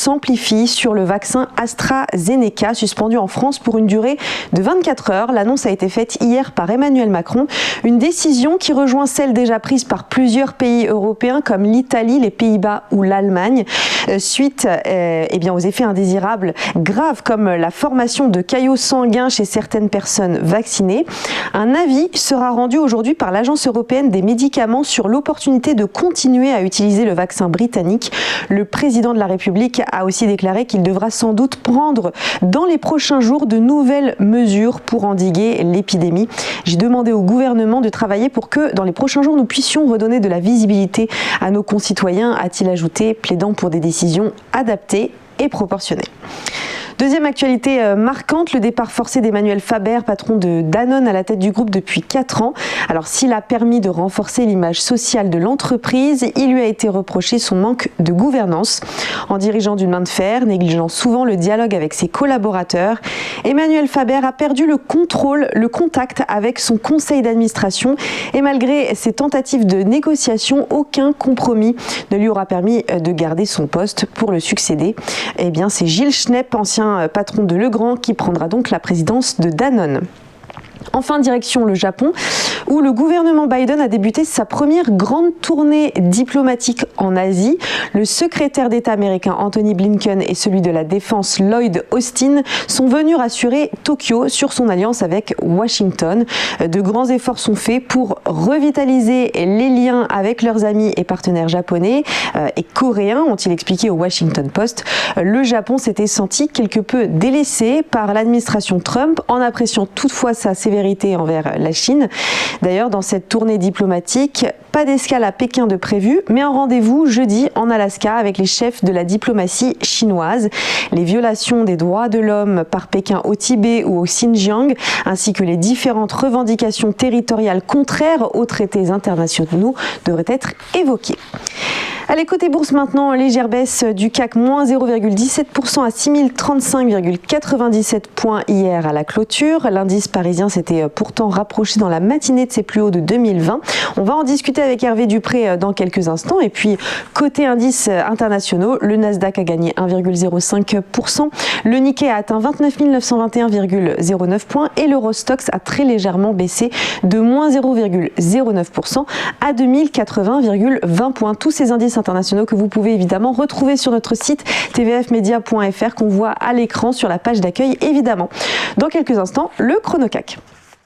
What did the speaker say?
s'amplifie sur le vaccin AstraZeneca, suspendu en France pour une durée de 24 heures. L'annonce a été faite hier par Emmanuel Macron. Une décision qui rejoint celle déjà prise par plusieurs pays européens comme l'Italie, les Pays-Bas ou l'Allemagne, suite aux effets indésirables graves comme la formation de caillots sanguins chez certaines personnes vaccinées. Un avis sera rendu aujourd'hui par l'Agence européenne des médicaments sur l'opportunité de continuer à utiliser le vaccin britannique. Le président de la République a aussi déclaré qu'il devra sans doute prendre dans les prochains jours de nouvelles mesures pour endiguer l'épidémie. J'ai demandé au gouvernement de travailler pour que dans les prochains jours nous puissions redonner de la visibilité à nos concitoyens, a-t-il ajouté, plaidant pour des décisions adaptées et proportionnées. Deuxième actualité marquante, le départ forcé d'Emmanuel Faber, patron de Danone à la tête du groupe depuis 4 ans. Alors s'il a permis de renforcer l'image sociale de l'entreprise, il lui a été reproché son manque de gouvernance. En dirigeant d'une main de fer, négligeant souvent le dialogue avec ses collaborateurs, Emmanuel Faber a perdu le contrôle, le contact avec son conseil d'administration et malgré ses tentatives de négociation, aucun compromis ne lui aura permis de garder son poste pour le succéder. Eh bien, c'est Gilles Schnepp, ancien patron de Legrand, qui prendra donc la présidence de Danone. Enfin, direction le Japon, où le gouvernement Biden a débuté sa première grande tournée diplomatique en Asie. Le secrétaire d'État américain Anthony Blinken et celui de la Défense Lloyd Austin sont venus rassurer Tokyo sur son alliance avec Washington. De grands efforts sont faits pour revitaliser les liens avec leurs amis et partenaires japonais et coréens, ont-ils expliqué au Washington Post. Le Japon s'était senti quelque peu délaissé par l'administration Trump, en appréciant toutefois sa sévérité envers la Chine. D'ailleurs, dans cette tournée diplomatique, pas d'escale à Pékin de prévu, mais un rendez-vous jeudi en Alaska avec les chefs de la diplomatie chinoise. Les violations des droits de l'homme par Pékin au Tibet ou au Xinjiang, ainsi que les différentes revendications territoriales contraires aux traités internationaux devraient être évoquées. Allez, côté bourse maintenant, légère baisse du CAC, moins 0,17% à 6035,97 points hier à la clôture. L'indice parisien s'était pourtant rapproché dans la matinée de ses plus hauts de 2020. On va en discuter avec Hervé Dupré dans quelques instants. Et puis, côté indices internationaux, le Nasdaq a gagné 1,05%. Le Nikkei a atteint 29 921,09 points et l'Eurostoxx a très légèrement baissé de moins 0,09% à 2080,20 points. Tous ces indices internationaux que vous pouvez évidemment retrouver sur notre site tvfmedia.fr qu'on voit à l'écran sur la page d'accueil évidemment. Dans quelques instants, le ChronoCAC.